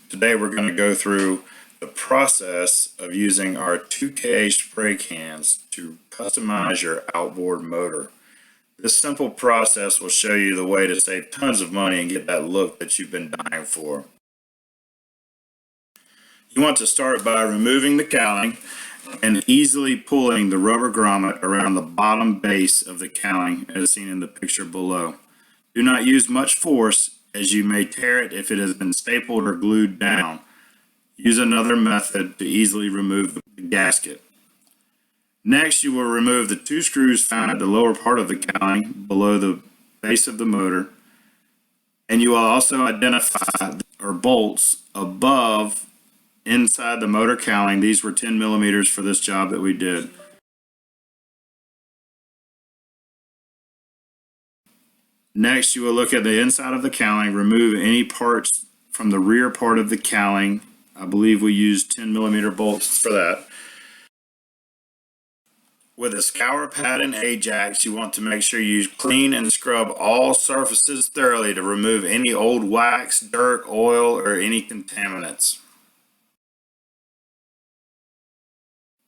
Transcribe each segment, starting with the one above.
Today we're going to go through the process of using our 2K spray cans to customize your outboard motor. This simple process will show you the way to save tons of money and get that look that you've been dying for. You want to start by removing the cowling and easily pulling the rubber grommet around the bottom base of the cowling as seen in the picture below. Do not use much force as you may tear it if it has been stapled or glued down. Use another method to easily remove the gasket. Next, you will remove the two screws found at the lower part of the cowling below the base of the motor, and you will also identify bolts above inside the motor cowling. These were 10 millimeters for this job that we did. Next, you will look at the inside of the cowling, remove any parts from the rear part of the cowling. I believe we used 10 millimeter bolts for that. With a scour pad and Ajax, you want to make sure you clean and scrub all surfaces thoroughly to remove any old wax, dirt, oil, or any contaminants.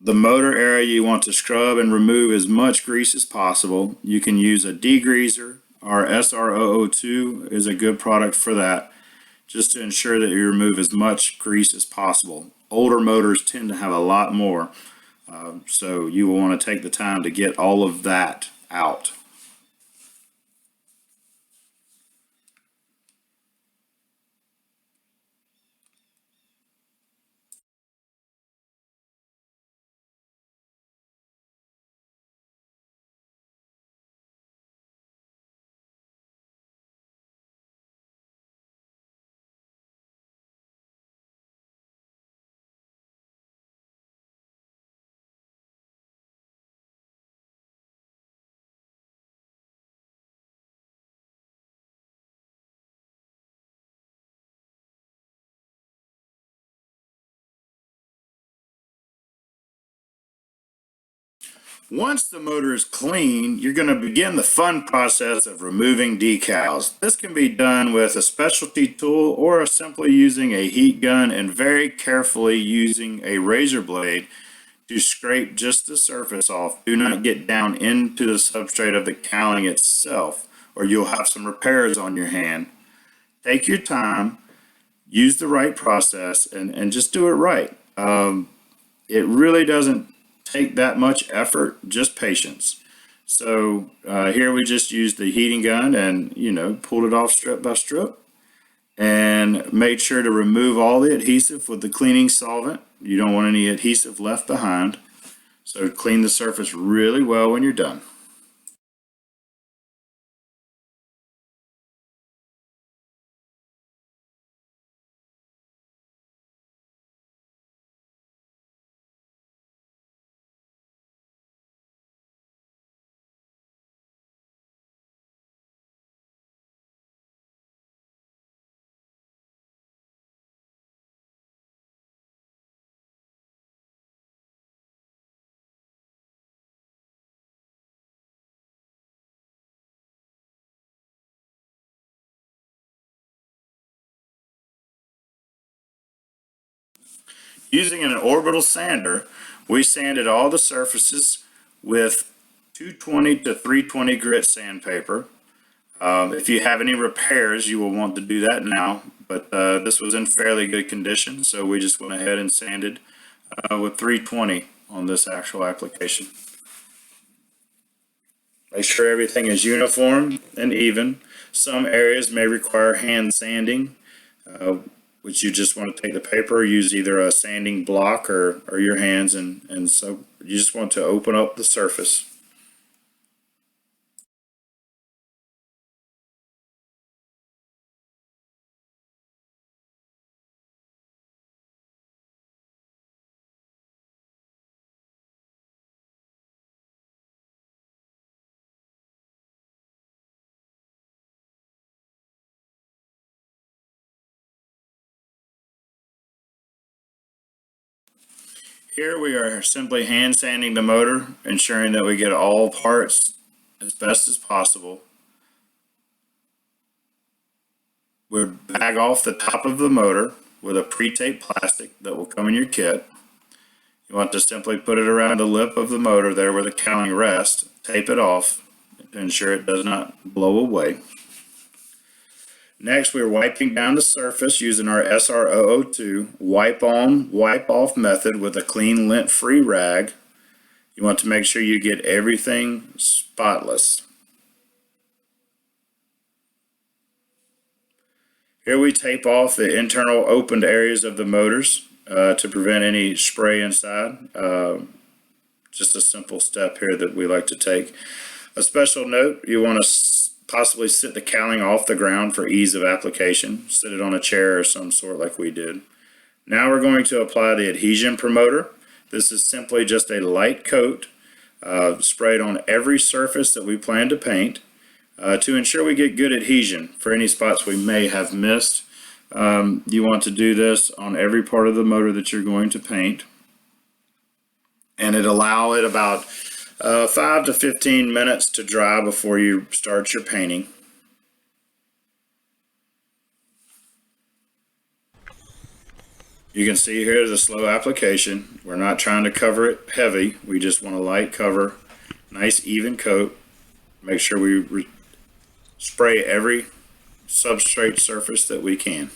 The motor area you want to scrub and remove as much grease as possible. You can use a degreaser. Our SR002 is a good product for that, just to ensure that you remove as much grease as possible. Older motors tend to have a lot more, so you will want to take the time to get all of that out. Once the motor is clean, you're going to begin the fun process of removing decals. This can be done with a specialty tool or simply using a heat gun and very carefully using a razor blade to scrape just the surface off. Do not get down into the substrate of the cowling itself, or you'll have some repairs on your hand. Take your time, use the right process, and just do it right. It really doesn't take that much effort, just patience. So here we just used the heating gun and pulled it off strip by strip and made sure to remove all the adhesive with the cleaning solvent. You don't want any adhesive left behind, so clean the surface really well when you're done. Using an orbital sander, we sanded all the surfaces with 220 to 320 grit sandpaper. If you have any repairs, you will want to do that now, but this was in fairly good condition, so we just went ahead and sanded with 320 on this actual application. Make sure everything is uniform and even. Some areas may require hand sanding, which you just want to take the paper, use either a sanding block or your hands, and so you just want to open up the surface. Here we are simply hand sanding the motor, ensuring that we get all parts as best as possible. We'll bag off the top of the motor with a pre-taped plastic that will come in your kit. You want to simply put it around the lip of the motor there where the cowling rests, tape it off to ensure it does not blow away. Next, we're wiping down the surface using our SR002 wipe on, wipe off method with a clean lint-free rag. You want to make sure you get everything spotless. Here we tape off the internal opened areas of the motors to prevent any spray inside. Just a simple step here that we like to take. A special note, you want to possibly sit the cowling off the ground for ease of application. Sit it on a chair or some sort like we did. Now we're going to apply the adhesion promoter. This is simply just a light coat sprayed on every surface that we plan to paint to ensure we get good adhesion for any spots we may have missed. You want to do this on every part of the motor that you're going to paint, and allow it about 5 to 15 minutes to dry before you start your painting. You can see here the slow application. We're not trying to cover it heavy. We just want a light cover, nice even coat. Make sure we spray every substrate surface that we can.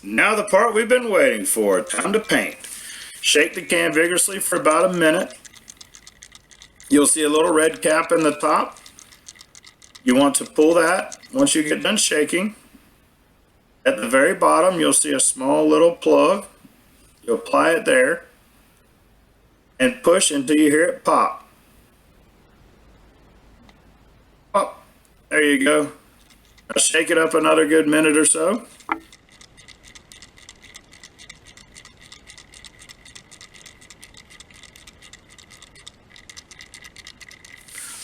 Now the part we've been waiting for, time to paint. Shake the can vigorously for about a minute. You'll see a little red cap in the top. You want to pull that once you get done shaking. At the very bottom, you'll see a small little plug. You'll apply it there and push until you hear it pop. Pop. There you go. Now shake it up another good minute or so.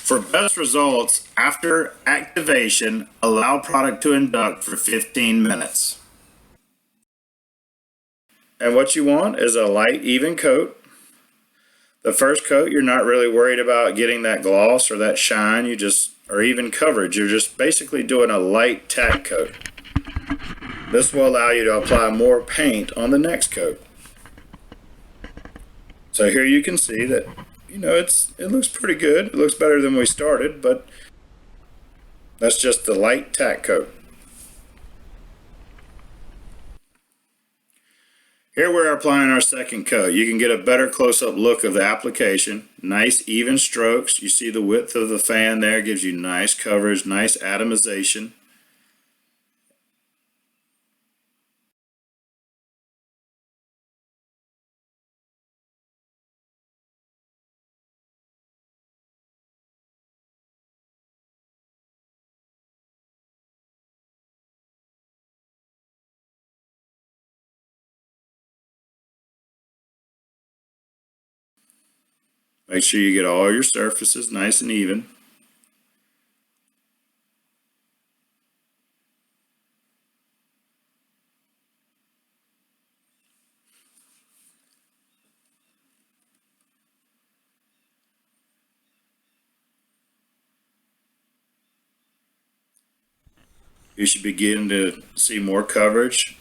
For best results, after activation, allow product to induct for 15 minutes. And what you want is a light, even coat. The first coat, you're not really worried about getting that gloss or that shine, or even coverage. You're just basically doing a light tack coat. This will allow you to apply more paint on the next coat. So here you can see that it looks pretty good. It looks better than we started, but that's just the light tack coat. Here we're applying our second coat. You can get a better close-up look of the application. Nice even strokes. You see the width of the fan there gives you nice coverage, nice atomization. Make sure you get all your surfaces nice and even. You should begin to see more coverage.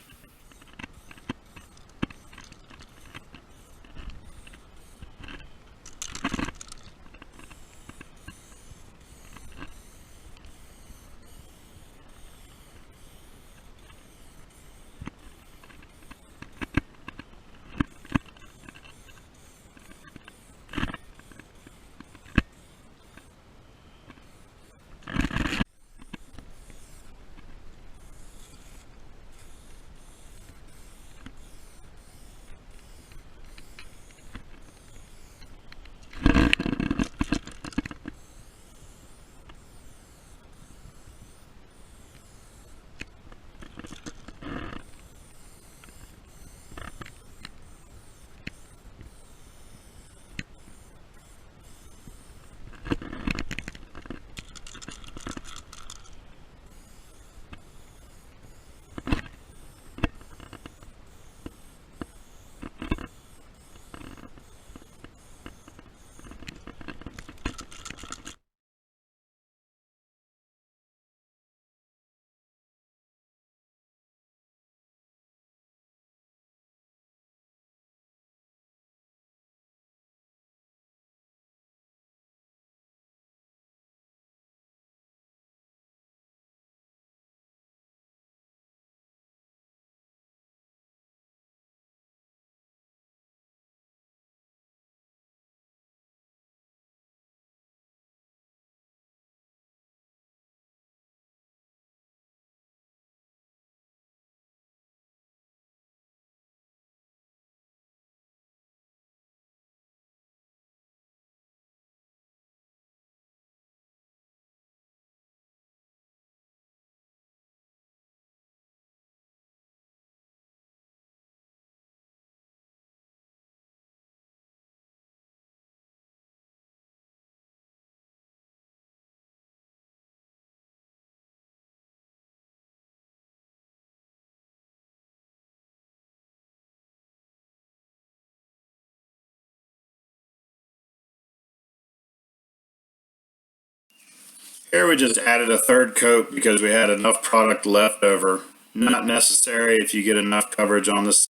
Here we just added a third coat because we had enough product left over. Not necessary if you get enough coverage on this.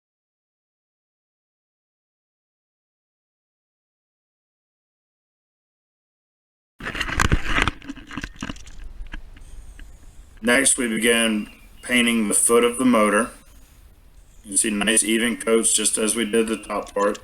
Next, we began painting the foot of the motor. You can see nice even coats just as we did the top part.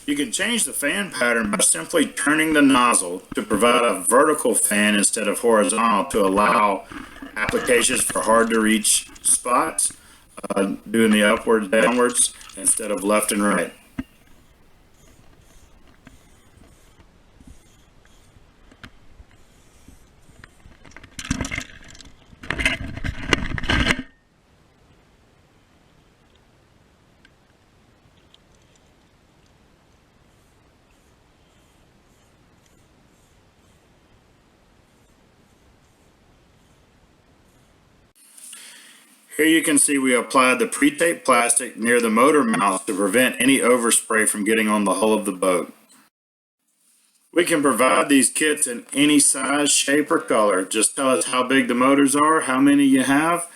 You can change the fan pattern by simply turning the nozzle to provide a vertical fan instead of horizontal to allow applications for hard to reach spots, doing the upwards, downwards instead of left and right. Here you can see we applied the pre-taped plastic near the motor mouth to prevent any overspray from getting on the hull of the boat. We can provide these kits in any size, shape, or color. Just tell us how big the motors are, how many you have,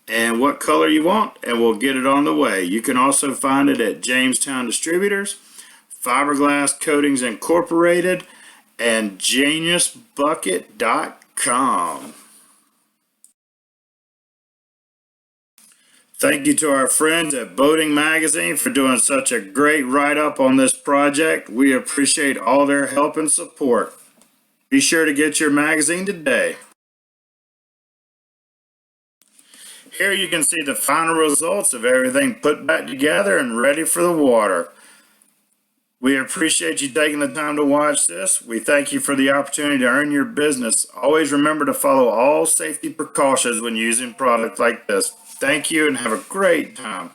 and what color you want, and we'll get it on the way. You can also find it at Jamestown Distributors, Fiberglass Coatings Incorporated, and geniusbucket.com. Thank you to our friends at Boating Magazine for doing such a great write-up on this project. We appreciate all their help and support. Be sure to get your magazine today. Here you can see the final results of everything put back together and ready for the water. We appreciate you taking the time to watch this. We thank you for the opportunity to earn your business. Always remember to follow all safety precautions when using products like this. Thank you and have a great time.